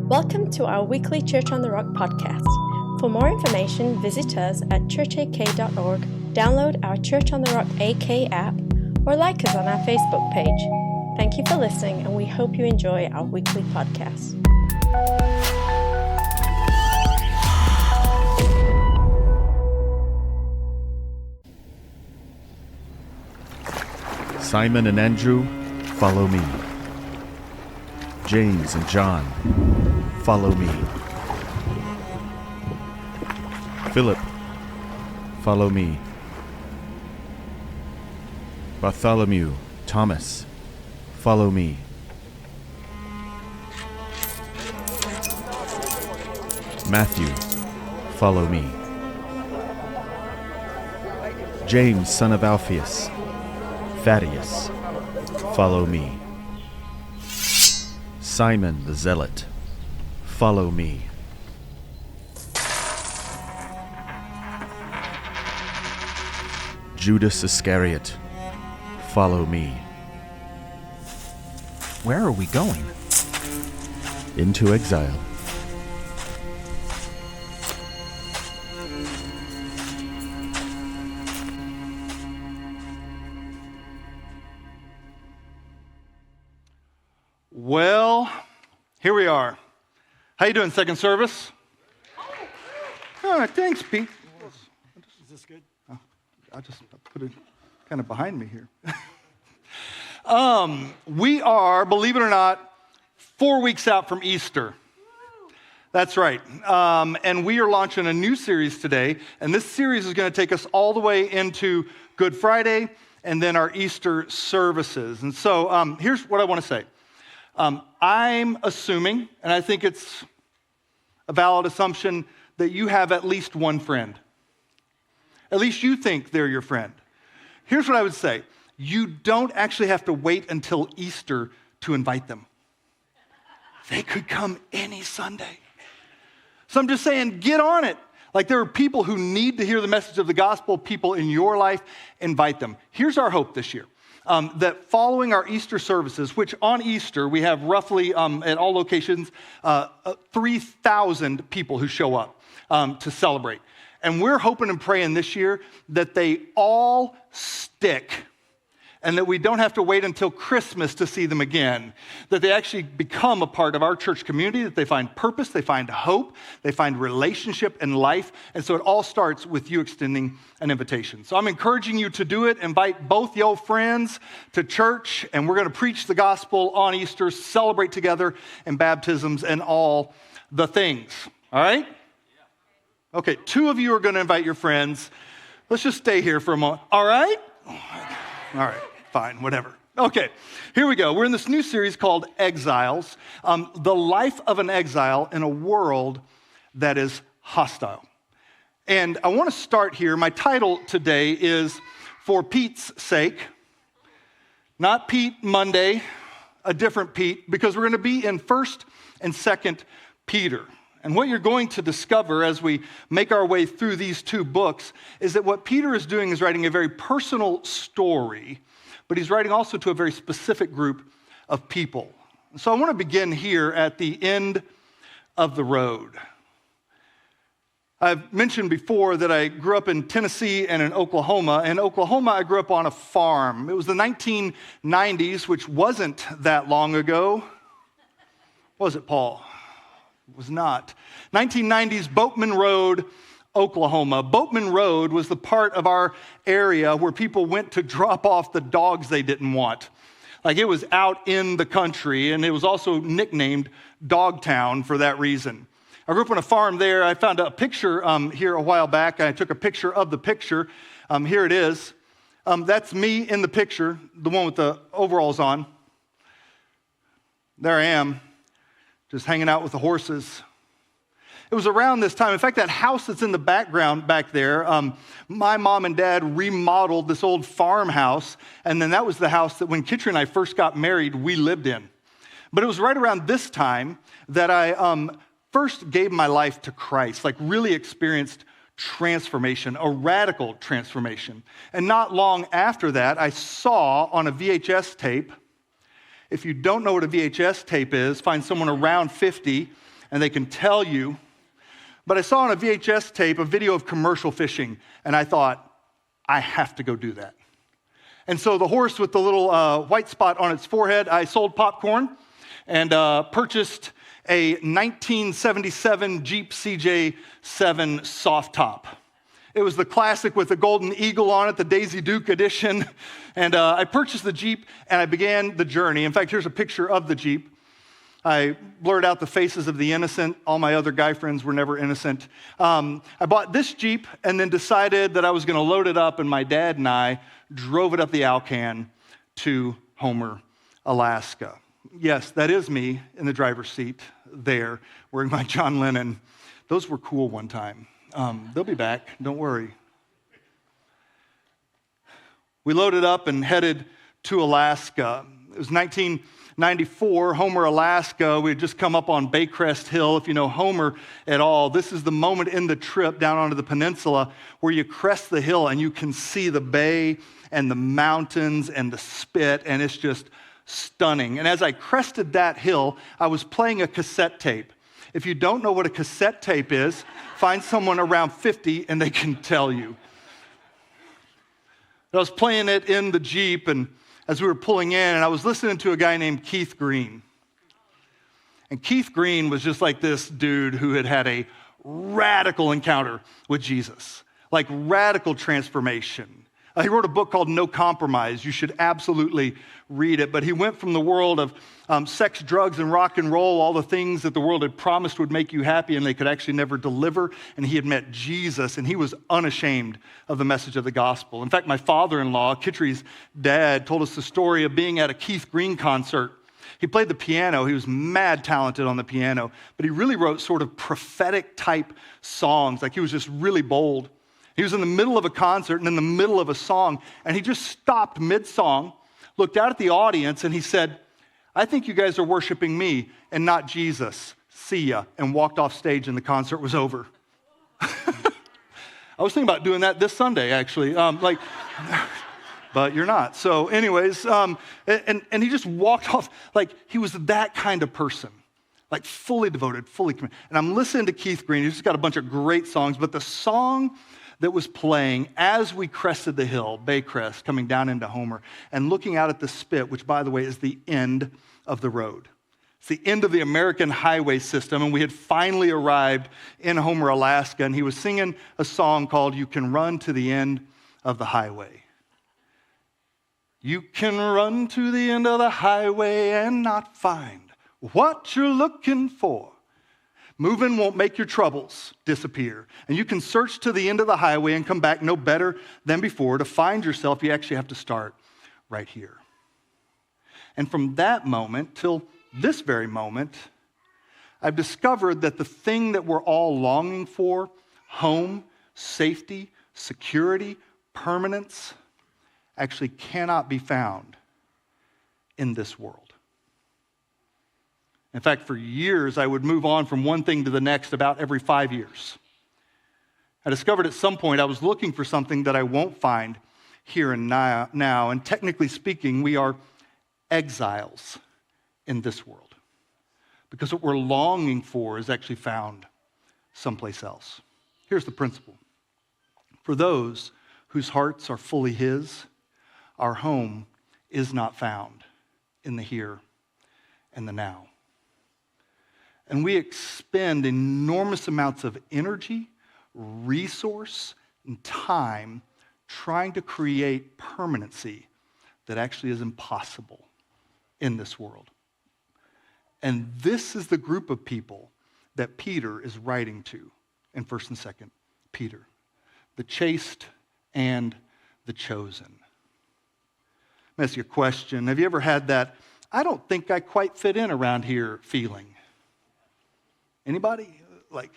Welcome to our weekly Church on the Rock podcast. For more information, visit us at churchak.org, download our Church on the Rock AK app, or like us on our Facebook page. Thank you for listening, and we hope you enjoy our weekly podcast. Simon and Andrew, follow me. James and John, follow me. Philip, follow me. Bartholomew, Thomas, follow me. Matthew, follow me. James, son of Alphaeus, Thaddeus, follow me. Simon the Zealot, follow me. Judas Iscariot, follow me. Where are we going? Into exile. Well, here we are. How you doing, second service? All right, thanks, Pete. Is this good? I just put it kind of behind me here. We are, believe it or not, 4 weeks out from Easter. That's right. And we are launching a new series today, and this series is going to take us all the way into Good Friday and then our Easter services. And so here's what I want to say. I'm assuming, and I think it's a valid assumption, that you have at least one friend. At least you think they're your friend. Here's what I would say. You don't actually have to wait until Easter to invite them. They could come any Sunday. So I'm just saying, get on it. Like, there are people who need to hear the message of the gospel, people in your life, invite them. Here's our hope this year. That following our Easter services, which on Easter we have roughly at all locations 3,000 people who show up to celebrate. And we're hoping and praying this year that they all stick and that we don't have to wait until Christmas to see them again, that they actually become a part of our church community, that they find purpose, they find hope, they find relationship and life. And so it all starts with you extending an invitation. So I'm encouraging you to do it. Invite both your friends to church, and we're going to preach the gospel on Easter, celebrate together in baptisms and all the things. All right? Okay, 2 of you are going to invite your friends. Let's just stay here for a moment. All right? All right, fine, whatever. Okay, here we go. We're in this new series called Exiles, the life of an exile in a world that is hostile. And I want to start here. My title today is For Pete's Sake. Not Pete Monday, a different Pete, because we're going to be in 1st and 2nd Peter. And what you're going to discover as we make our way through these 2 books is that what Peter is doing is writing a very personal story, but he's writing also to a very specific group of people. So I want to begin here at the end of the road. I've mentioned before that I grew up in Tennessee and in Oklahoma. In Oklahoma, I grew up on a farm. It was the 1990s, which wasn't that long ago. Was it, Paul? It was not. 1990s, Boatman Road, Oklahoma. Boatman Road was the part of our area where people went to drop off the dogs they didn't want. Like, it was out in the country, and it was also nicknamed Dogtown for that reason. I grew up on a farm there. I found a picture here a while back. I took a picture of the picture. Here it is. That's me in the picture, the one with the overalls on. There I am, just hanging out with the horses. It was around this time. In fact, that house that's in the background back there, my mom and dad remodeled this old farmhouse, and then that was the house that when Kitcher and I first got married, we lived in. But it was right around this time that I first gave my life to Christ, like really experienced transformation, a radical transformation. And not long after that, I saw on a VHS tape. If you don't know what a VHS tape is, find someone around 50 and they can tell you. But I saw on a VHS tape a video of commercial fishing, and I thought, I have to go do that. And so the horse with the little white spot on its forehead, I sold popcorn and purchased a 1977 Jeep CJ7 soft top. It was the classic with the golden eagle on it, the Daisy Duke edition. And I purchased the Jeep and I began the journey. In fact, here's a picture of the Jeep. I blurred out the faces of the innocent. All my other guy friends were never innocent. I bought this Jeep and then decided that I was going to load it up, and my dad and I drove it up the Alcan to Homer, Alaska. Yes, that is me in the driver's seat there, wearing my John Lennon. Those were cool one time. They'll be back, don't worry. We loaded up and headed to Alaska. It was 1994, Homer, Alaska. We had just come up on Baycrest Hill. If you know Homer at all, this is the moment in the trip down onto the peninsula where you crest the hill and you can see the bay and the mountains and the spit, and it's just stunning. And as I crested that hill, I was playing a cassette tape. If you don't know what a cassette tape is, find someone around 50 and they can tell you. I was playing it in the Jeep, and as we were pulling in, and I was listening to a guy named Keith Green. And Keith Green was just like this dude who had had a radical encounter with Jesus, like radical transformation. He wrote a book called No Compromise. You should absolutely read it. But he went from the world of sex, drugs, and rock and roll, all the things that the world had promised would make you happy and they could actually never deliver. And he had met Jesus, and he was unashamed of the message of the gospel. In fact, my father-in-law, Kittry's dad, told us the story of being at a Keith Green concert. He played the piano. He was mad talented on the piano, but he really wrote sort of prophetic type songs. Like, he was just really bold. He was in the middle of a concert and in the middle of a song, and he just stopped mid-song, looked out at the audience, and he said, I think you guys are worshiping me and not Jesus. See ya, and walked off stage, and the concert was over. I was thinking about doing that this Sunday, actually. But you're not. So anyways, and he just walked off like he was that kind of person, like fully devoted, fully committed. And I'm listening to Keith Green. He's just got a bunch of great songs, but the song that was playing as we crested the hill, Baycrest, coming down into Homer, and looking out at the spit, which, by the way, is the end of the road. It's the end of the American highway system, and we had finally arrived in Homer, Alaska, and he was singing a song called You Can Run to the End of the Highway. You can run to the end of the highway and not find what you're looking for. Moving won't make your troubles disappear. And you can search to the end of the highway and come back no better than before. To find yourself, you actually have to start right here. And from that moment till this very moment, I've discovered that the thing that we're all longing for, home, safety, security, permanence, actually cannot be found in this world. In fact, for years, I would move on from one thing to the next about every 5 years. I discovered at some point I was looking for something that I won't find here and now. And technically speaking, we are exiles in this world, because what we're longing for is actually found someplace else. Here's the principle. For those whose hearts are fully His, our home is not found in the here and the now. And we expend enormous amounts of energy, resource, and time trying to create permanency that actually is impossible in this world. And this is the group of people that Peter is writing to in 1st and 2nd Peter. The chaste and the chosen. Let me ask you a question. Have you ever had that, I don't think I quite fit in around here feeling? Anybody? Like,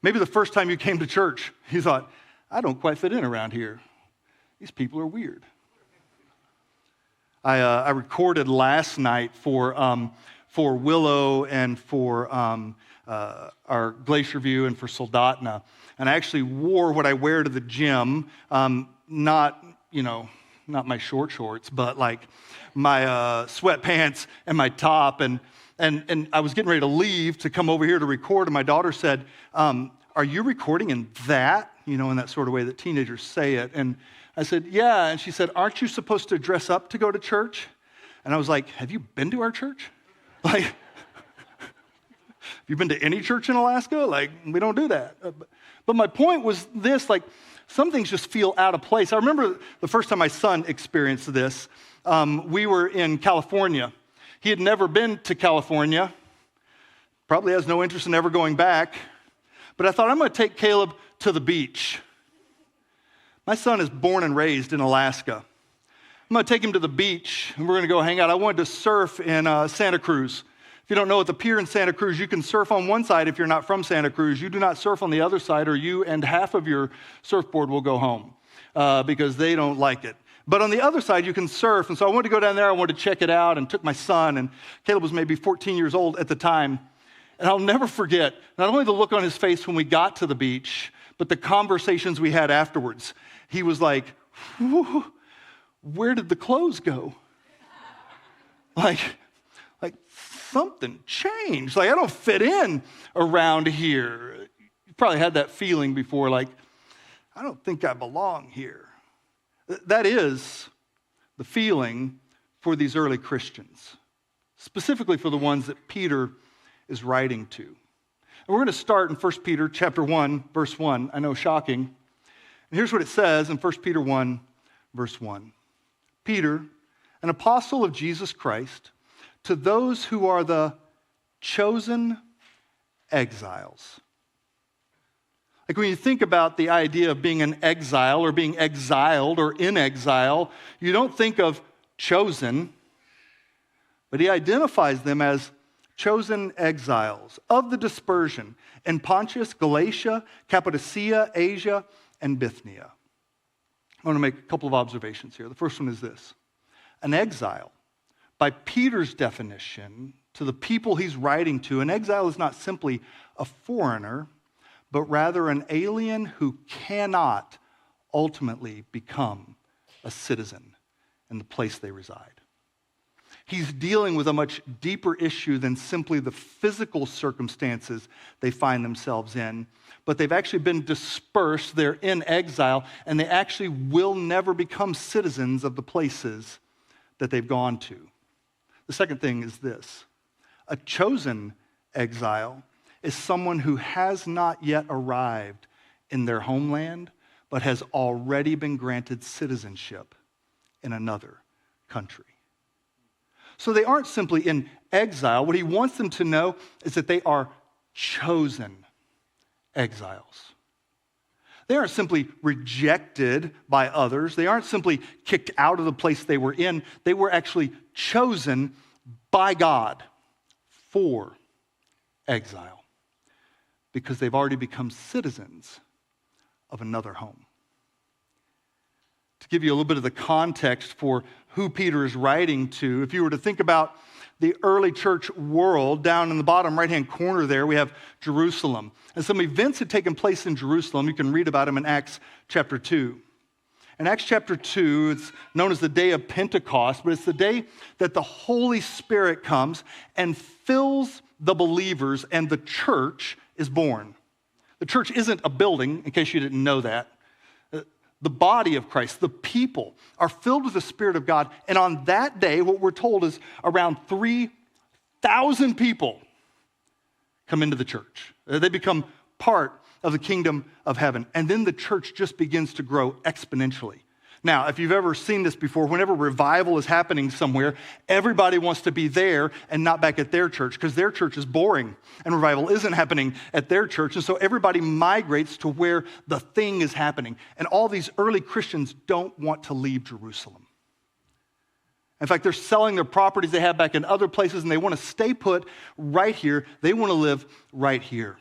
maybe the first time you came to church, you thought, I don't quite fit in around here. These people are weird. I recorded last night for Willow and for our Glacier View and for Soldotna. And I actually wore what I wear to the gym, not my short shorts, but like my sweatpants and my top. And And I was getting ready to leave to come over here to record, and my daughter said, are you recording in that? You know, in that sort of way that teenagers say it. And I said, yeah. And she said, aren't you supposed to dress up to go to church? And I was like, have you been to our church? Like, have you been to any church in Alaska? Like, we don't do that. But my point was this, like, some things just feel out of place. I remember the first time my son experienced this. We were in California. He had never been to California, probably has no interest in ever going back. But I thought, I'm going to take Caleb to the beach. My son is born and raised in Alaska. I'm going to take him to the beach, and we're going to go hang out. I wanted to surf in Santa Cruz. If you don't know, at the pier in Santa Cruz, you can surf on one side if you're not from Santa Cruz. You do not surf on the other side, or you and half of your surfboard will go home because they don't like it. But on the other side, you can surf. And so I wanted to go down there. I wanted to check it out, and took my son. And Caleb was maybe 14 years old at the time. And I'll never forget not only the look on his face when we got to the beach, but the conversations we had afterwards. He was like, where did the clothes go? Like something changed. Like, I don't fit in around here. You probably had that feeling before, like, I don't think I belong here. That is the feeling for these early Christians, specifically for the ones that Peter is writing to. And we're going to start in 1 Peter chapter 1, verse 1. I know, shocking. And here's what it says in 1 Peter 1, verse 1. Peter, an apostle of Jesus Christ, to those who are the chosen exiles. Like, when you think about the idea of being an exile or being exiled or in exile, you don't think of chosen, but he identifies them as chosen exiles of the dispersion in Pontus, Galatia, Cappadocia, Asia, and Bithynia. I want to make a couple of observations here. The first one is this. An exile, by Peter's definition, to the people he's writing to, an exile is not simply a foreigner, but rather an alien who cannot ultimately become a citizen in the place they reside. He's dealing with a much deeper issue than simply the physical circumstances they find themselves in, but they've actually been dispersed, they're in exile, and they actually will never become citizens of the places that they've gone to. The second thing is this. A chosen exile is someone who has not yet arrived in their homeland, but has already been granted citizenship in another country. So they aren't simply in exile. What he wants them to know is that they are chosen exiles. They aren't simply rejected by others. They aren't simply kicked out of the place they were in. They were actually chosen by God for exile because they've already become citizens of another home. To give you a little bit of the context for who Peter is writing to, if you were to think about the early church world, down in the bottom right-hand corner there, we have Jerusalem. And some events had taken place in Jerusalem. You can read about them in Acts chapter 2. In Acts chapter 2, it's known as the day of Pentecost, but it's the day that the Holy Spirit comes and fills the believers, and the church is born. The church isn't a building, in case you didn't know that. The body of Christ, the people, are filled with the Spirit of God. And on that day, what we're told is around 3,000 people come into the church. They become part of the kingdom of heaven. And then the church just begins to grow exponentially. Now, if you've ever seen this before, whenever revival is happening somewhere, everybody wants to be there and not back at their church because their church is boring and revival isn't happening at their church. And so everybody migrates to where the thing is happening. And all these early Christians don't want to leave Jerusalem. In fact, they're selling their properties they have back in other places and they want to stay put right here. They want to live right here.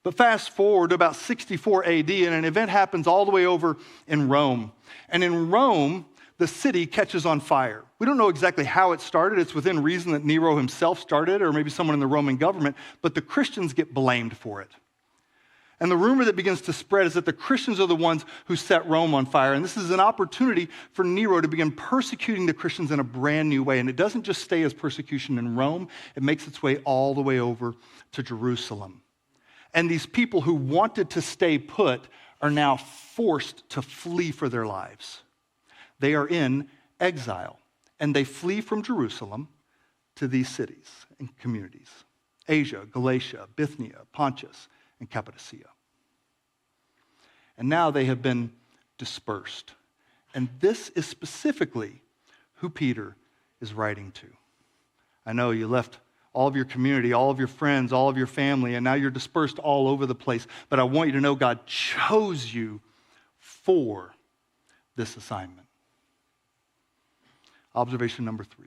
But fast forward to about 64 AD, and an event happens all the way over in Rome. And in Rome, the city catches on fire. We don't know exactly how it started. It's within reason that Nero himself started, or maybe someone in the Roman government, but the Christians get blamed for it. And the rumor that begins to spread is that the Christians are the ones who set Rome on fire. And this is an opportunity for Nero to begin persecuting the Christians in a brand new way. And it doesn't just stay as persecution in Rome, it makes its way all the way over to Jerusalem. And these people who wanted to stay put are now forced to flee for their lives. They are in exile, and they flee from Jerusalem to these cities and communities: Asia, Galatia, Bithynia, Pontus, and Cappadocia. And now they have been dispersed. And this is specifically who Peter is writing to. I know you left all of your community, all of your friends, all of your family, and now you're dispersed all over the place. But I want you to know God chose you for this assignment. Observation number 3.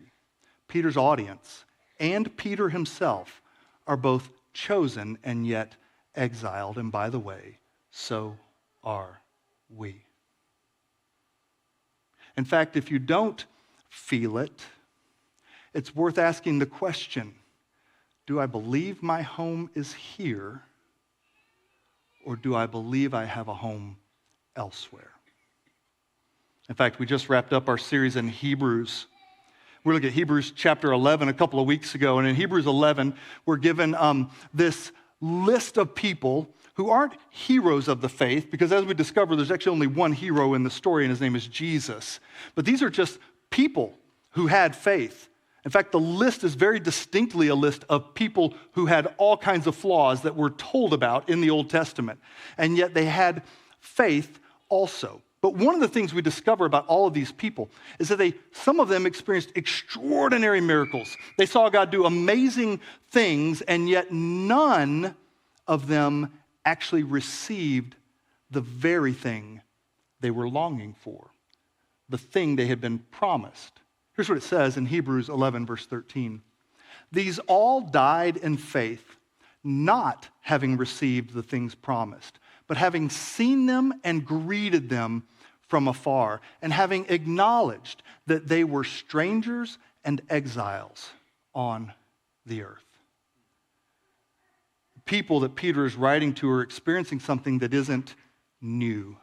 Peter's audience and Peter himself are both chosen and yet exiled. And by the way, so are we. In fact, if you don't feel it, it's worth asking the question, do I believe my home is here, or do I believe I have a home elsewhere? In fact, we just wrapped up our series in Hebrews. We're looking at Hebrews chapter 11 a couple of weeks ago, and in Hebrews 11, we're given this list of people who aren't heroes of the faith, because as we discover, there's actually only one hero in the story, and his name is Jesus. But these are just people who had faith. In fact, the list is very distinctly a list of people who had all kinds of flaws that we're told about in the Old Testament, and yet they had faith also. But one of the things we discover about all of these people is that some of them experienced extraordinary miracles. They saw God do amazing things, and yet none of them actually received the very thing they were longing for, the thing they had been promised. Here's what it says in Hebrews 11, verse 13. These all died in faith, not having received the things promised, but having seen them and greeted them from afar, and having acknowledged that they were strangers and exiles on the earth. The people that Peter is writing to are experiencing something that isn't new.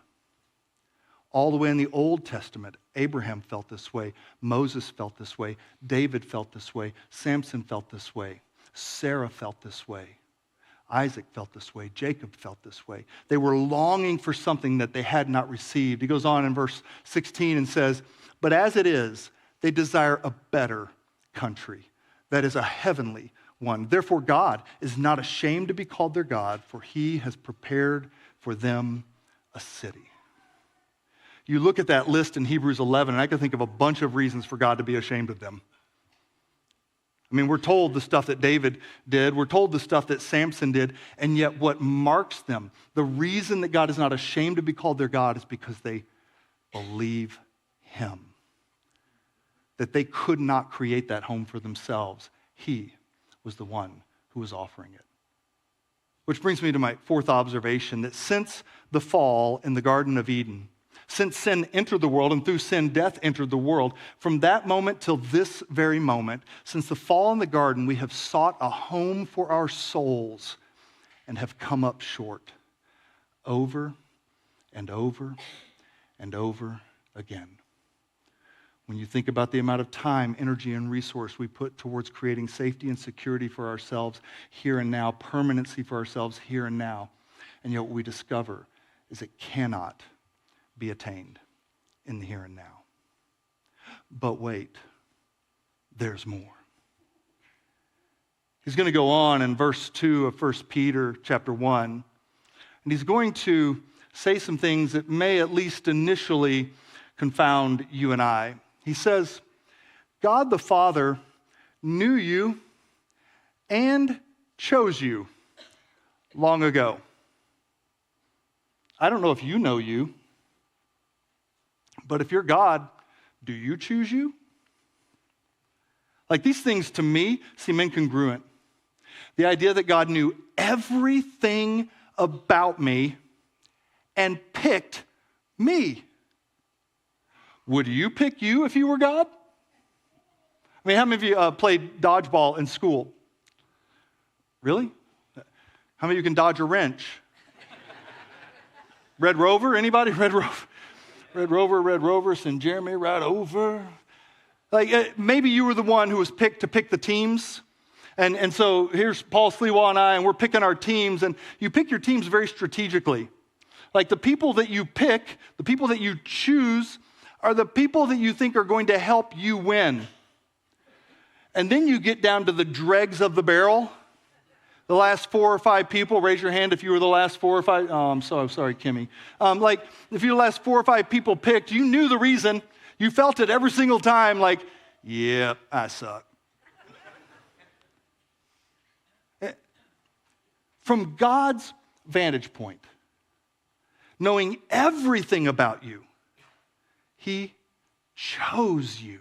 All the way in the Old Testament, Abraham felt this way, Moses felt this way, David felt this way, Samson felt this way, Sarah felt this way, Isaac felt this way, Jacob felt this way. They were longing for something that they had not received. He goes on in verse 16 and says, but as it is, they desire a better country, that is a heavenly one. Therefore, God is not ashamed to be called their God, for he has prepared for them a city. You look at that list in Hebrews 11, and I can think of a bunch of reasons for God to be ashamed of them. I mean, we're told the stuff that David did, we're told the stuff that Samson did, and yet what marks them, the reason that God is not ashamed to be called their God is because they believe him. That they could not create that home for themselves. He was the one who was offering it. Which brings me to my fourth observation, that since the fall in the Garden of Eden, since sin entered the world, and through sin, death entered the world, from that moment till this very moment, since the fall in the garden, we have sought a home for our souls and have come up short over and over and over again. When you think about the amount of time, energy, and resource we put towards creating safety and security for ourselves here and now, permanency for ourselves here and now, and yet what we discover is it cannot be attained in the here and now. But wait, there's more. He's going to go on in verse 2 of 1 Peter chapter 1, and he's going to say some things that may at least initially confound you and I. He says, God the Father knew you and chose you long ago. I don't know if you know you, but if you're God, do you choose you? Like, these things to me seem incongruent. The idea that God knew everything about me and picked me. Would you pick you if you were God? I mean, how many of you played dodgeball in school? Really? How many of you can dodge a wrench? Red Rover, anybody? Red Rover. Red Rover, send Jeremy right over. Like maybe you were the one who was picked to pick the teams. And so here's Paul Sliwa and I, and we're picking our teams, and you pick your teams very strategically. Like the people that you pick, the people that you choose, are the people that you think are going to help you win. And then you get down to the dregs of the barrel. The last 4 or 5 people, raise your hand if you were the last 4 or 5. Oh, I'm sorry, Kimmy. Like, if you're the last 4 or 5 people picked, you knew the reason. You felt it every single time, like, yeah, I suck. From God's vantage point, knowing everything about you, He chose you.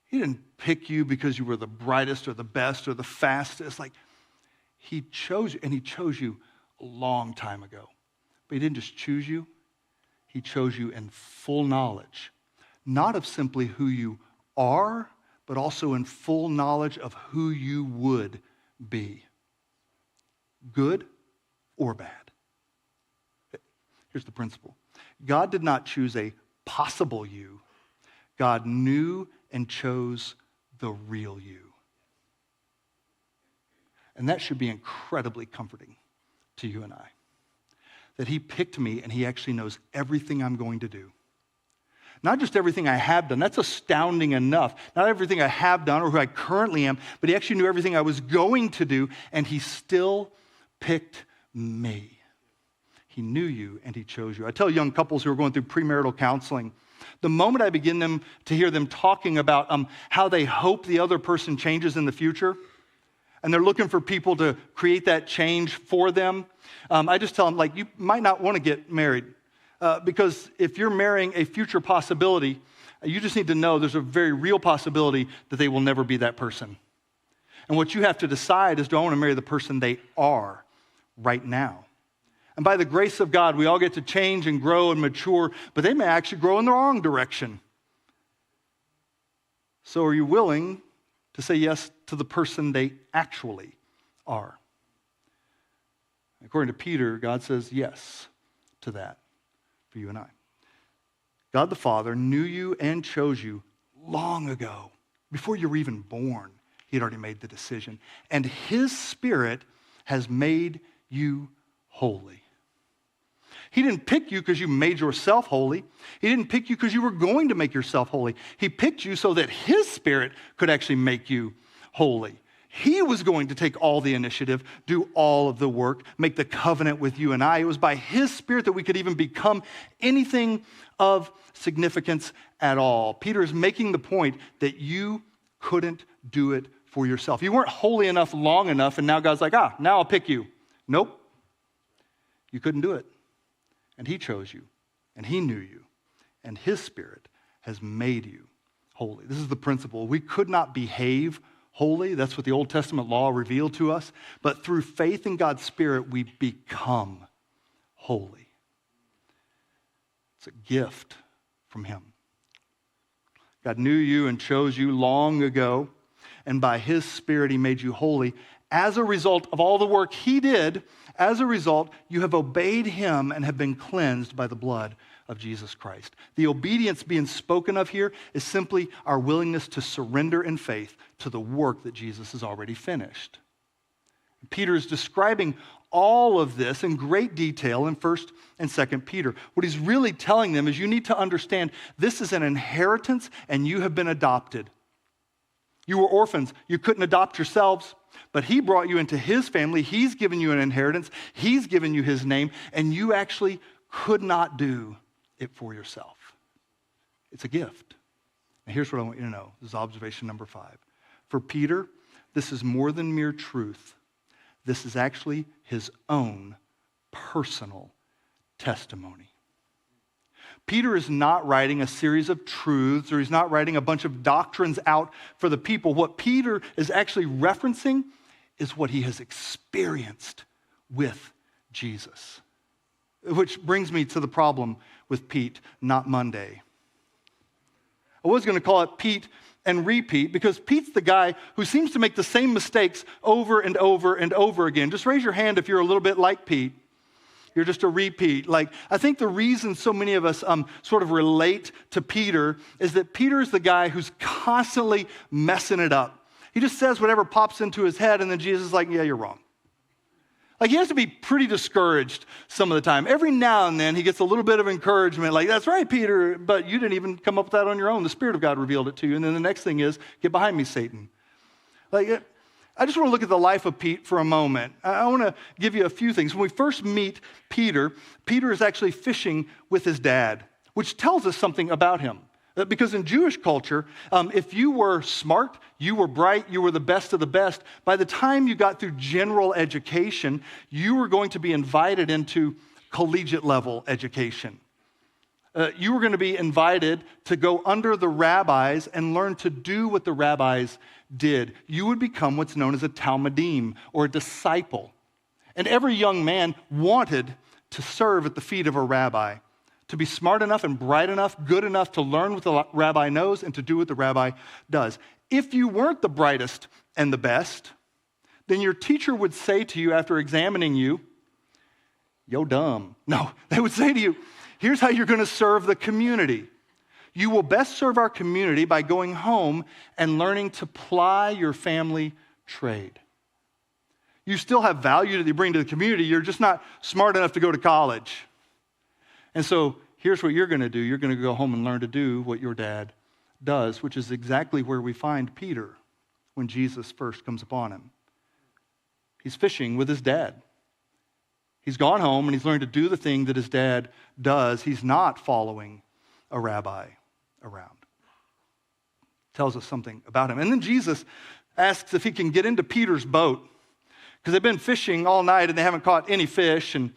He didn't pick you because you were the brightest or the best or the fastest. Like, He chose you, and He chose you a long time ago. But He didn't just choose you. He chose you in full knowledge, not of simply who you are, but also in full knowledge of who you would be, good or bad. Here's the principle. God did not choose a possible you. God knew and chose the real you. And that should be incredibly comforting to you and I. That He picked me and He actually knows everything I'm going to do. Not just everything I have done. That's astounding enough. Not everything I have done or who I currently am, but He actually knew everything I was going to do, and He still picked me. He knew you and He chose you. I tell young couples who are going through premarital counseling, the moment I begin to hear them talking about how they hope the other person changes in the future, and they're looking for people to create that change for them, I just tell them, like, you might not want to get married. Because if you're marrying a future possibility, you just need to know there's a very real possibility that they will never be that person. And what you have to decide is, do I want to marry the person they are right now? And by the grace of God, we all get to change and grow and mature, but they may actually grow in the wrong direction. So are you willing to say yes to the person they actually are? According to Peter, God says yes to that. For you and I. God the Father knew you and chose you long ago. Before you were even born, He had already made the decision. And His Spirit has made you holy. He didn't pick you because you made yourself holy. He didn't pick you because you were going to make yourself holy. He picked you so that His Spirit could actually make you holy. He was going to take all the initiative, do all of the work, make the covenant with you and I. It was by His Spirit that we could even become anything of significance at all. Peter is making the point that you couldn't do it for yourself. You weren't holy enough long enough, and now God's like, now I'll pick you. Nope. You couldn't do it. And He chose you, and He knew you, and His Spirit has made you holy. This is the principle. We could not behave holy. That's what the Old Testament law revealed to us. But through faith in God's Spirit, we become holy. It's a gift from Him. God knew you and chose you long ago, and by His Spirit, He made you holy. As a result of all the work He did, as a result, you have obeyed Him and have been cleansed by the blood of Jesus Christ. The obedience being spoken of here is simply our willingness to surrender in faith to the work that Jesus has already finished. Peter is describing all of this in great detail in 1 and 2 Peter. What he's really telling them is you need to understand this is an inheritance and you have been adopted. You were orphans. You couldn't adopt yourselves, but He brought you into His family. He's given you an inheritance. He's given you His name, and you actually could not do it for yourself. It's a gift. And here's what I want you to know. This is observation number 5. For Peter, this is more than mere truth. This is actually his own personal testimony. Peter is not writing a series of truths, or he's not writing a bunch of doctrines out for the people. What Peter is actually referencing is what he has experienced with Jesus. Which brings me to the problem with Pete, not Monday. I was going to call it Pete and repeat, because Pete's the guy who seems to make the same mistakes over and over and over again. Just raise your hand if you're a little bit like Pete. You're just a repeat. Like, I think the reason so many of us sort of relate to Peter is that Peter is the guy who's constantly messing it up. He just says whatever pops into his head, and then Jesus is like, yeah, you're wrong. Like, he has to be pretty discouraged some of the time. Every now and then, he gets a little bit of encouragement, like, that's right, Peter, but you didn't even come up with that on your own. The Spirit of God revealed it to you. And then the next thing is, get behind me, Satan. Like, I just want to look at the life of Pete for a moment. I want to give you a few things. When we first meet Peter, Peter is actually fishing with his dad, which tells us something about him. Because in Jewish culture, if you were smart, you were bright, you were the best of the best, by the time you got through general education, you were going to be invited into collegiate level education. You were going to be invited to go under the rabbis and learn to do what the rabbis did. You would become what's known as a talmidim, or a disciple. And every young man wanted to serve at the feet of a rabbi, to be smart enough and bright enough, good enough to learn what the rabbi knows and to do what the rabbi does. If you weren't the brightest and the best, then your teacher would say to you after examining you, yo dumb. No, they would say to you, here's how you're going to serve the community. You will best serve our community by going home and learning to ply your family trade. You still have value that you bring to the community. You're just not smart enough to go to college. And so here's what you're going to do. You're going to go home and learn to do what your dad does, which is exactly where we find Peter when Jesus first comes upon him. He's fishing with his dad. He's gone home and he's learned to do the thing that his dad does. He's not following a rabbi around. Tells us something about him. And then Jesus asks if he can get into Peter's boat, because they've been fishing all night and they haven't caught any fish, and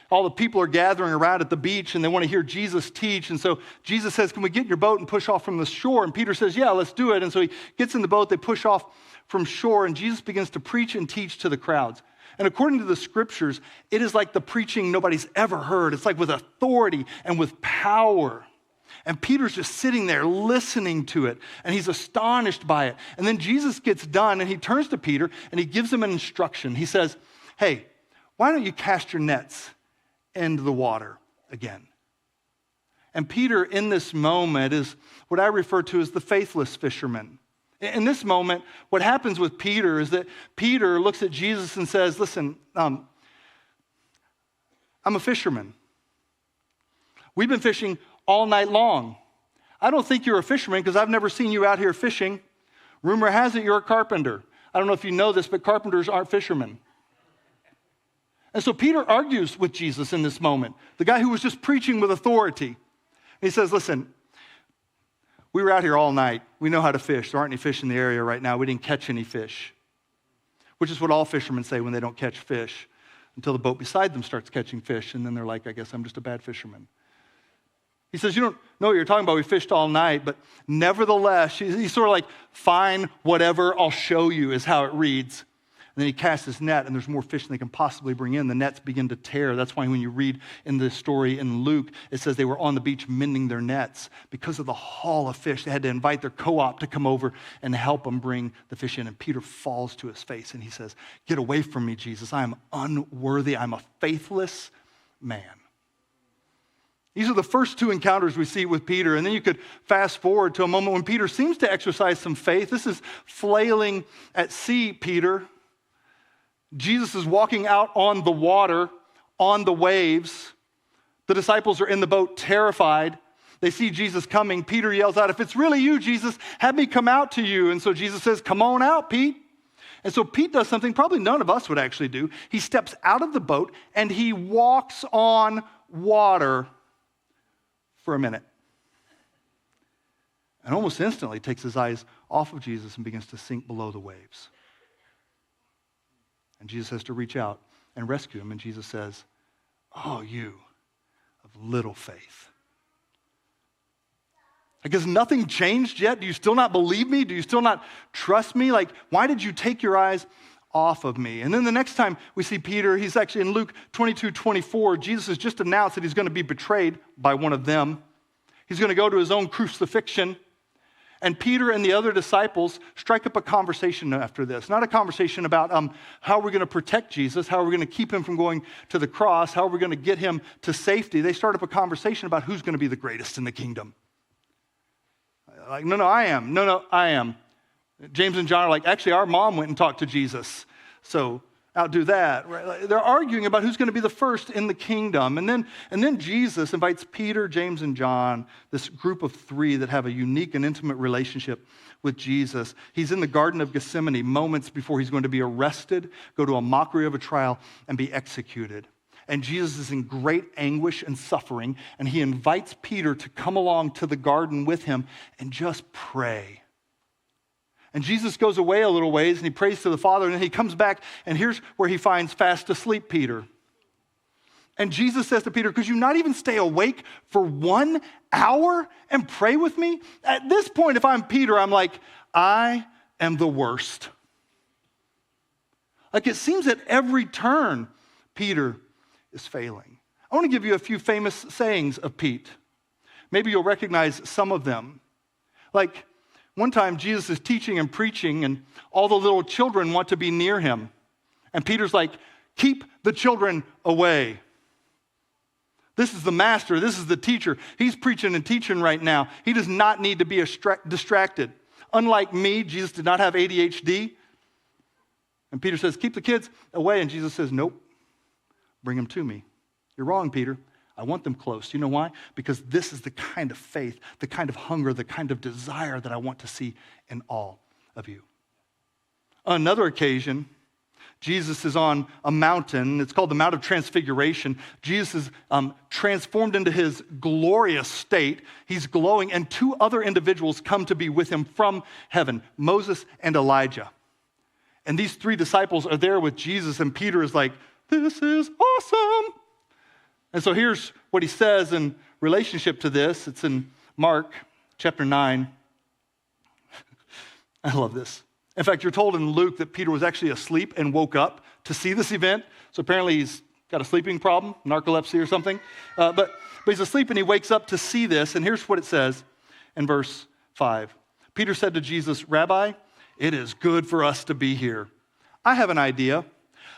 all the people are gathering around at the beach and they want to hear Jesus teach. And so Jesus says, can we get in your boat and push off from the shore? And Peter says, yeah, let's do it. And so he gets in the boat, they push off from shore, and Jesus begins to preach and teach to the crowds. And according to the scriptures, it is like the preaching nobody's ever heard. It's like with authority and with power. And Peter's just sitting there listening to it, and he's astonished by it. And then Jesus gets done, and he turns to Peter, and he gives him an instruction. He says, hey, why don't you cast your nets into the water again? And Peter, in this moment, is what I refer to as the faithless fisherman. In this moment, what happens with Peter is that Peter looks at Jesus and says, listen, I'm a fisherman. We've been fishing all night long. I don't think you're a fisherman because I've never seen you out here fishing. Rumor has it you're a carpenter. I don't know if you know this, but carpenters aren't fishermen. And so Peter argues with Jesus in this moment, the guy who was just preaching with authority. He says, listen, we were out here all night. We know how to fish. There aren't any fish in the area right now. We didn't catch any fish, which is what all fishermen say when they don't catch fish, until the boat beside them starts catching fish, and then they're like, I guess I'm just a bad fisherman. He says, you don't know what you're talking about. We fished all night, but nevertheless, he's sort of like, fine, whatever, I'll show you, is how it reads. And then he casts his net, and there's more fish than they can possibly bring in. The nets begin to tear. That's why when you read in the story in Luke, it says they were on the beach mending their nets. Because of the haul of fish, they had to invite their co-op to come over and help them bring the fish in. And Peter falls to his face, and he says, get away from me, Jesus. I am unworthy. I'm a faithless man. These are the first two encounters we see with Peter. And then you could fast forward to a moment when Peter seems to exercise some faith. This is flailing at sea, Peter. Jesus is walking out on the water, on the waves. The disciples are in the boat, terrified. They see Jesus coming. Peter yells out, if it's really you, Jesus, have me come out to you. And so Jesus says, come on out, Pete. And so Pete does something probably none of us would actually do. He steps out of the boat and he walks on water for a minute. And almost instantly takes his eyes off of Jesus and begins to sink below the waves. And Jesus has to reach out and rescue him. And Jesus says, oh, you of little faith. Like, has nothing changed yet? Do you still not believe me? Do you still not trust me? Like, why did you take your eyes off of me? And then the next time we see Peter, he's actually in Luke 22:24. Jesus has just announced that he's going to be betrayed by one of them. He's going to go to his own crucifixion. And Peter and the other disciples strike up a conversation after this. Not a conversation about how we're going to protect Jesus, how we're going to keep him from going to the cross, how we're going to get him to safety. They start up a conversation about who's going to be the greatest in the kingdom. Like, no, I am. No, I am. James and John are like, actually, our mom went and talked to Jesus, so outdo that. Right? Like, they're arguing about who's going to be the first in the kingdom. And then Jesus invites Peter, James, and John, this group of three that have a unique and intimate relationship with Jesus. He's in the Garden of Gethsemane moments before he's going to be arrested, go to a mockery of a trial, and be executed. And Jesus is in great anguish and suffering, and he invites Peter to come along to the garden with him and just pray. And Jesus goes away a little ways, and he prays to the Father, and then he comes back, and here's where he finds fast asleep Peter. And Jesus says to Peter, could you not even stay awake for 1 hour and pray with me? At this point, if I'm Peter, I'm like, I am the worst. Like, it seems at every turn, Peter is failing. I want to give you a few famous sayings of Pete. Maybe you'll recognize some of them. Like, one time Jesus is teaching and preaching, and all the little children want to be near him. And Peter's like, keep the children away. This is the master. This is the teacher. He's preaching and teaching right now. He does not need to be distracted. Unlike me, Jesus did not have ADHD. And Peter says, keep the kids away. And Jesus says, nope, bring them to me. You're wrong, Peter. I want them close. You know why? Because this is the kind of faith, the kind of hunger, the kind of desire that I want to see in all of you. On another occasion, Jesus is on a mountain. It's called the Mount of Transfiguration. Jesus is transformed into his glorious state. He's glowing, and two other individuals come to be with him from heaven, Moses and Elijah. And these three disciples are there with Jesus, and Peter is like, this is awesome. And so here's what he says in relationship to this. It's in Mark chapter 9. I love this. In fact, you're told in Luke that Peter was actually asleep and woke up to see this event. So apparently he's got a sleeping problem, narcolepsy or something. But he's asleep and he wakes up to see this. And here's what it says in verse 5. Peter said to Jesus, Rabbi, it is good for us to be here. I have an idea.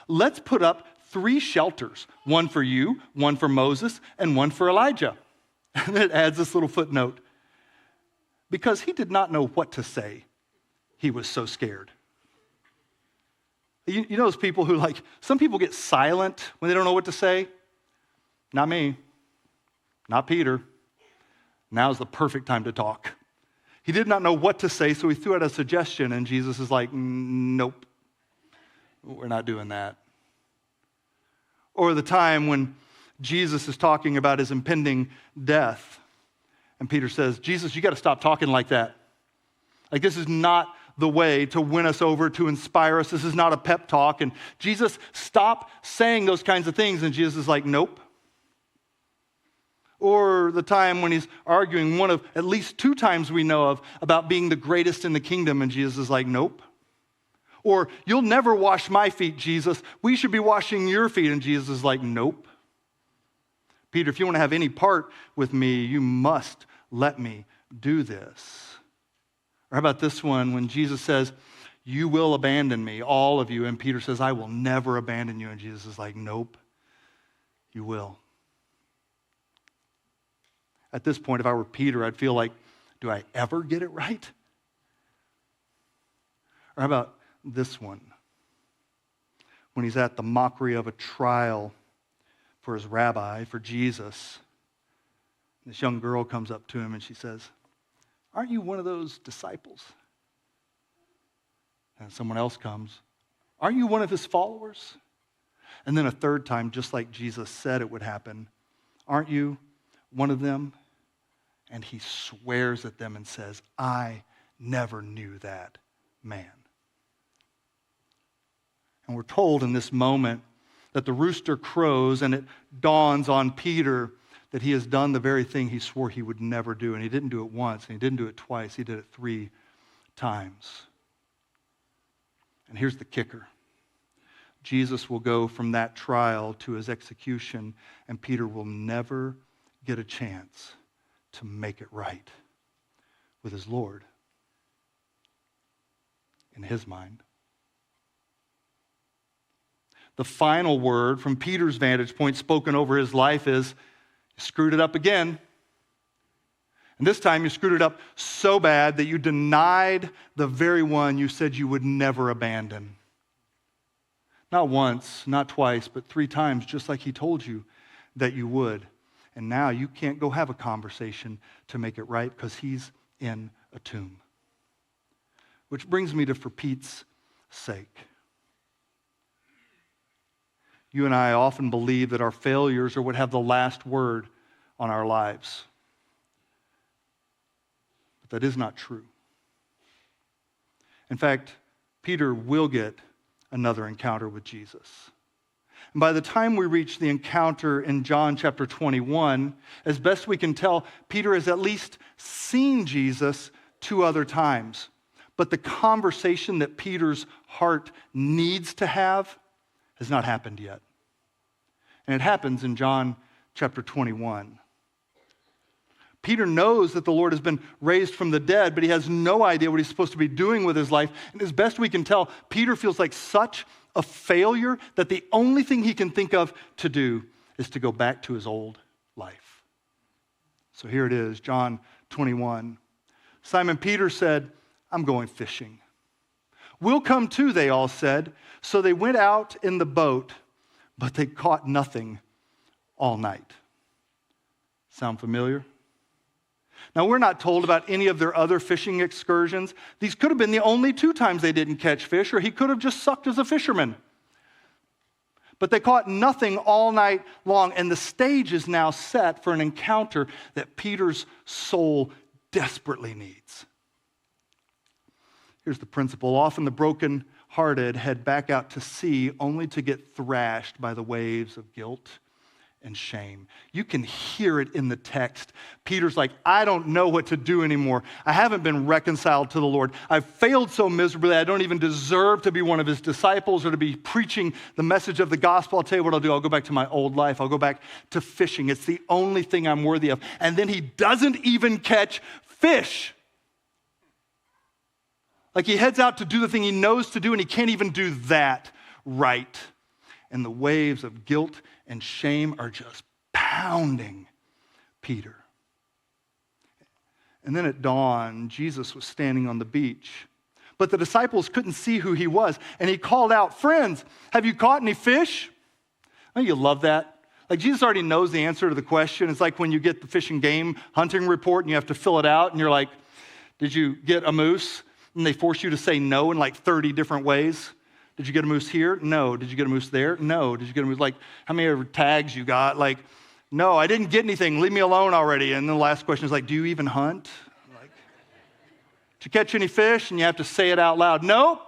Let's put up 3 shelters, one for you, one for Moses, and one for Elijah. And then it adds this little footnote. Because he did not know what to say, he was so scared. You know those people who some people get silent when they don't know what to say? Not me. Not Peter. Now's the perfect time to talk. He did not know what to say, so he threw out a suggestion, and Jesus is like, nope, we're not doing that. Or the time when Jesus is talking about his impending death, and Peter says, Jesus, you got to stop talking like that. Like, this is not the way to win us over, to inspire us. This is not a pep talk. And Jesus, stop saying those kinds of things. And Jesus is like, nope. Or the time when he's arguing, one of at least 2 times we know of, about being the greatest in the kingdom. And Jesus is like, nope. Or, you'll never wash my feet, Jesus. We should be washing your feet. And Jesus is like, nope. Peter, if you want to have any part with me, you must let me do this. Or how about this one when Jesus says, you will abandon me, all of you. And Peter says, I will never abandon you. And Jesus is like, nope, you will. At this point, if I were Peter, I'd feel like, do I ever get it right? Or how about this one? When he's at the mockery of a trial for his rabbi, for Jesus, this young girl comes up to him and she says, aren't you one of those disciples? And someone else comes, aren't you one of his followers? And then a third time, just like Jesus said it would happen, aren't you one of them? And he swears at them and says, I never knew that man. And we're told in this moment that the rooster crows and it dawns on Peter that he has done the very thing he swore he would never do. And he didn't do it once, and he didn't do it twice. He did it 3 times. And here's the kicker. Jesus will go from that trial to his execution, and Peter will never get a chance to make it right with his Lord. in his mind. The final word from Peter's vantage point spoken over his life is, you screwed it up again. And this time you screwed it up so bad that you denied the very one you said you would never abandon. Not once, not twice, but 3 times, just like he told you that you would. And now you can't go have a conversation to make it right because he's in a tomb. Which brings me to for Pete's sake. You and I often believe that our failures are what have the last word on our lives. But that is not true. In fact, Peter will get another encounter with Jesus. And by the time we reach the encounter in John chapter 21, as best we can tell, Peter has at least seen Jesus 2 other times. But the conversation that Peter's heart needs to have has not happened yet. And it happens in John chapter 21. Peter knows that the Lord has been raised from the dead, but he has no idea what he's supposed to be doing with his life. And as best we can tell, Peter feels like such a failure that the only thing he can think of to do is to go back to his old life. So here it is, John 21. Simon Peter said, I'm going fishing. We'll come too, they all said. So they went out in the boat, but they caught nothing all night. Sound familiar? Now, we're not told about any of their other fishing excursions. These could have been the only 2 times they didn't catch fish, or he could have just sucked as a fisherman. But they caught nothing all night long, and the stage is now set for an encounter that Peter's soul desperately needs. Here's the principle. Often the broken-hearted head back out to sea only to get thrashed by the waves of guilt and shame. You can hear it in the text. Peter's like, I don't know what to do anymore. I haven't been reconciled to the Lord. I've failed so miserably, I don't even deserve to be one of his disciples or to be preaching the message of the gospel. I'll tell you what I'll do. I'll go back to my old life. I'll go back to fishing. It's the only thing I'm worthy of. And then he doesn't even catch fish. Like he heads out to do the thing he knows to do, and he can't even do that right. And the waves of guilt and shame are just pounding Peter. And then at dawn, Jesus was standing on the beach. But the disciples couldn't see who he was. And he called out, friends, have you caught any fish? Don't you love that? Like Jesus already knows the answer to the question. It's like when you get the fish and game hunting report and you have to fill it out. And you're like, did you get a moose? And they force you to say no in like 30 different ways. Did you get a moose here? No. Did you get a moose there? No. Did you get a moose? Like, how many tags you got? Like, no, I didn't get anything. Leave me alone already. And then the last question is like, do you even hunt? Like, did you catch any fish? And you have to say it out loud. No,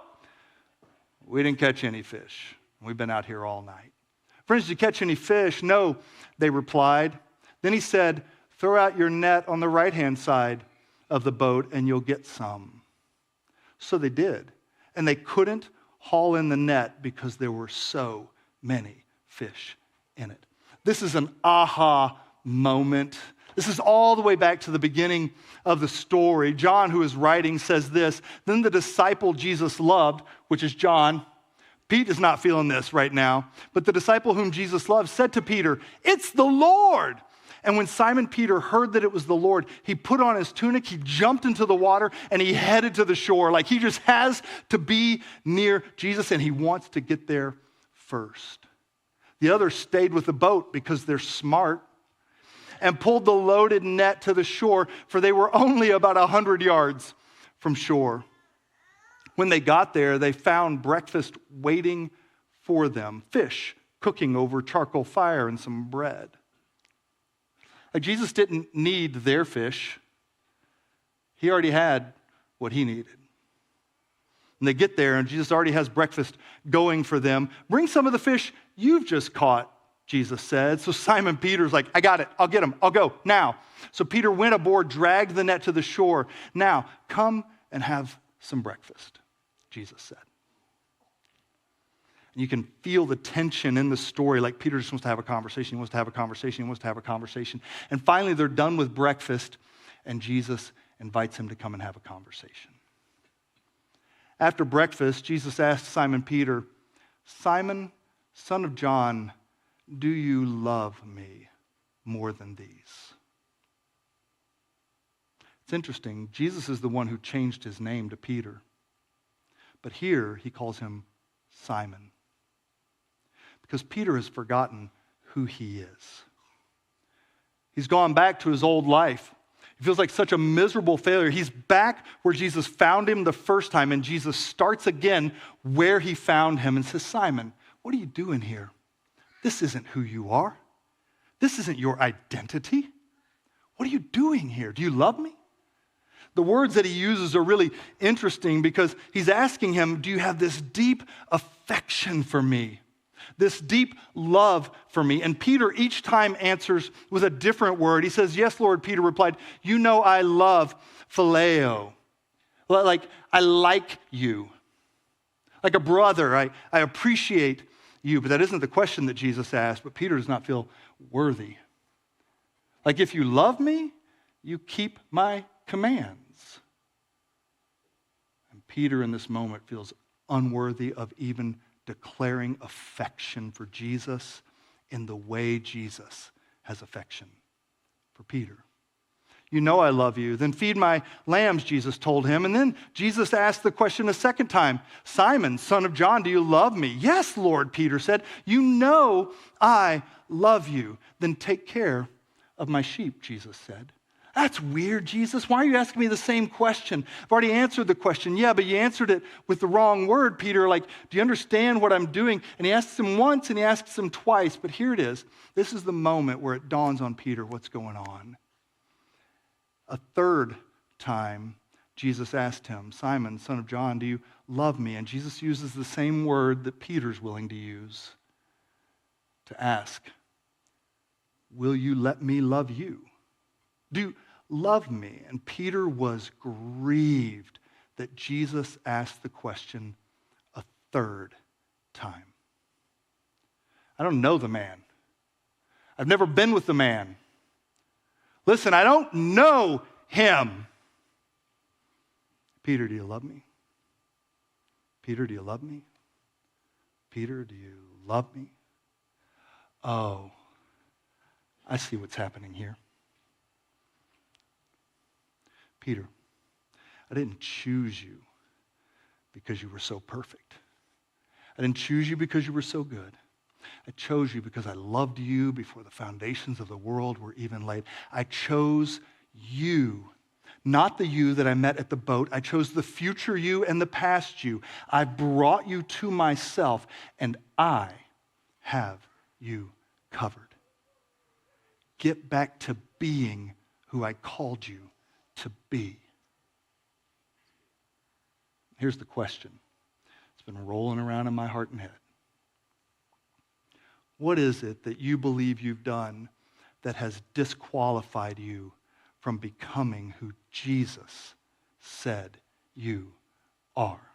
we didn't catch any fish. We've been out here all night. Friends, did you catch any fish? No, they replied. Then he said, throw out your net on the right-hand side of the boat and you'll get some. So they did. And they couldn't haul in the net because there were so many fish in it. This is an aha moment. This is all the way back to the beginning of the story. John, who is writing, says this, then the disciple Jesus loved, which is John. Pete is not feeling this right now, but the disciple whom Jesus loved said to Peter, it's the Lord. And when Simon Peter heard that it was the Lord, he put on his tunic, he jumped into the water, and he headed to the shore. Like he just has to be near Jesus, and he wants to get there first. The others stayed with the boat because they're smart and pulled the loaded net to the shore, for they were only about 100 yards from shore. When they got there, they found breakfast waiting for them, fish cooking over charcoal fire and some bread. Like Jesus didn't need their fish. He already had what he needed. And they get there, and Jesus already has breakfast going for them. Bring some of the fish you've just caught, Jesus said. So Simon Peter's like, I got it. I'll get them. I'll go now. So Peter went aboard, dragged the net to the shore. Now, come and have some breakfast, Jesus said. And you can feel the tension in the story, like Peter just wants to have a conversation, he wants to have a conversation, he wants to have a conversation. And finally, they're done with breakfast, and Jesus invites him to come and have a conversation. After breakfast, Jesus asked Simon Peter, "Simon, son of John, do you love me more than these?" It's interesting. Jesus is the one who changed his name to Peter. But here he calls him Simon. Because Peter has forgotten who he is. He's gone back to his old life. He feels like such a miserable failure. He's back where Jesus found him the first time, and Jesus starts again where he found him and says, "Simon, what are you doing here? This isn't who you are. This isn't your identity. What are you doing here? Do you love me?" The words that he uses are really interesting because he's asking him, do you have this deep affection for me? This deep love for me? And Peter each time answers with a different word. He says, "Yes, Lord," Peter replied, "you know I love phileo." Like, I like you. Like a brother, I appreciate you. But that isn't the question that Jesus asked, but Peter does not feel worthy. Like, if you love me, you keep my commands. And Peter in this moment feels unworthy of even declaring affection for Jesus in the way Jesus has affection for Peter. "You know I love you. Then feed my lambs," Jesus told him. And then Jesus asked the question a second time, "Simon, son of John, do you love me?" "Yes, Lord," Peter said. "You know I love you." "Then take care of my sheep," Jesus said. "That's weird, Jesus. Why are you asking me the same question? I've already answered the question." "Yeah, but you answered it with the wrong word, Peter. Like, do you understand what I'm doing?" And he asks him once and he asks him twice. But here it is. This is the moment where it dawns on Peter what's going on. A third time, Jesus asked him, "Simon, son of John, do you love me?" And Jesus uses the same word that Peter's willing to use to ask, "Will you let me love you? Do you love me?" And Peter was grieved that Jesus asked the question a third time. I don't know the man. I've never been with the man. Listen, I don't know him. "Peter, do you love me? Peter, do you love me? Peter, do you love me?" Oh, I see what's happening here. "Peter, I didn't choose you because you were so perfect. I didn't choose you because you were so good. I chose you because I loved you before the foundations of the world were even laid. I chose you, not the you that I met at the boat. I chose the future you and the past you. I brought you to myself, and I have you covered. Get back to being who I called you to be." Here's the question. It's been rolling around in my heart and head. What is it that you believe you've done that has disqualified you from becoming who Jesus said you are?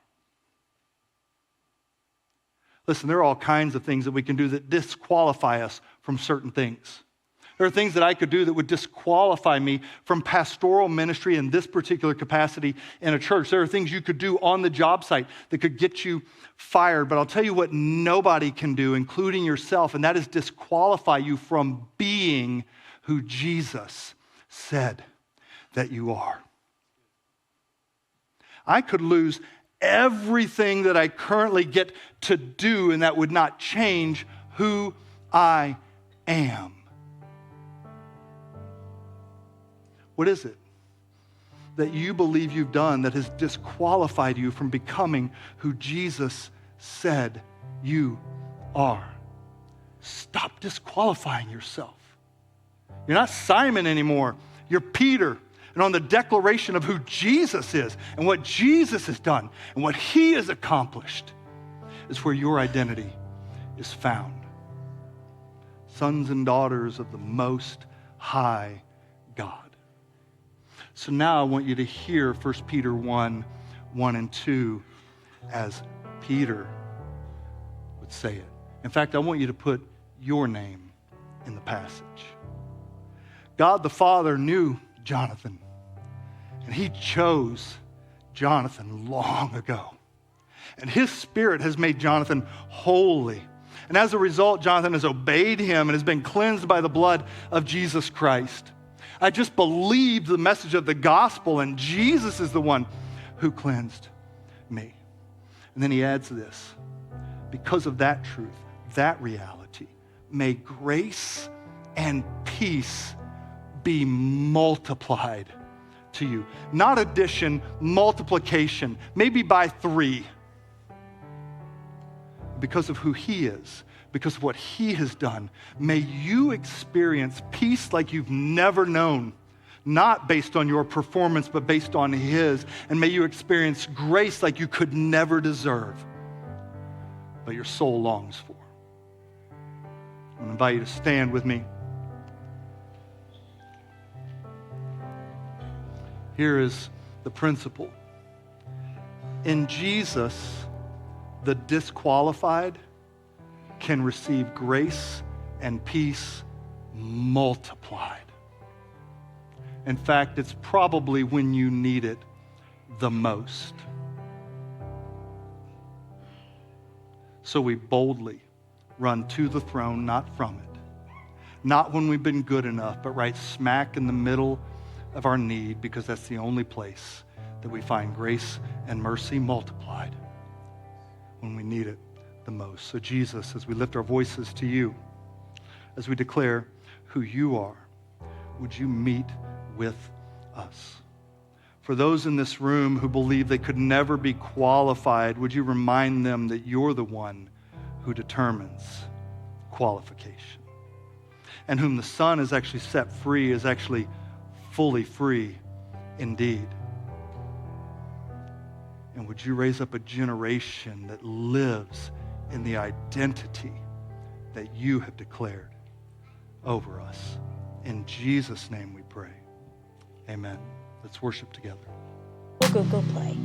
Listen, there are all kinds of things that we can do that disqualify us from certain things. There are things that I could do that would disqualify me from pastoral ministry in this particular capacity in a church. There are things you could do on the job site that could get you fired. But I'll tell you what nobody can do, including yourself, and that is disqualify you from being who Jesus said that you are. I could lose everything that I currently get to do, and that would not change who I am. What is it that you believe you've done that has disqualified you from becoming who Jesus said you are? Stop disqualifying yourself. You're not Simon anymore. You're Peter. And on the declaration of who Jesus is and what Jesus has done and what he has accomplished is where your identity is found. Sons and daughters of the Most High God. So now I want you to hear 1 Peter 1 and 2 as Peter would say it. In fact, I want you to put your name in the passage. God the Father knew Jonathan, and he chose Jonathan long ago. And his Spirit has made Jonathan holy. And as a result, Jonathan has obeyed him and has been cleansed by the blood of Jesus Christ. I just believed the message of the gospel, and Jesus is the one who cleansed me. And then he adds this: because of that truth, that reality, may grace and peace be multiplied to you. Not addition, multiplication, maybe by 3. Because of who he is, because of what he has done, may you experience peace like you've never known, not based on your performance, but based on his. And may you experience grace like you could never deserve, but your soul longs for. I'm going to invite you to stand with me. Here is the principle. In Jesus, the disqualified can receive grace and peace multiplied. In fact, it's probably when you need it the most. So we boldly run to the throne, not from it. Not when we've been good enough, but right smack in the middle of our need, because that's the only place that we find grace and mercy multiplied, when we need it the most. So Jesus, as we lift our voices to you, as we declare who you are, would you meet with us? For those in this room who believe they could never be qualified, would you remind them that you're the one who determines qualification, and whom the Son has actually set free is actually fully free indeed. And would you raise up a generation that lives in the identity that you have declared over us. In Jesus' name we pray. Amen. Let's worship together. Google Play.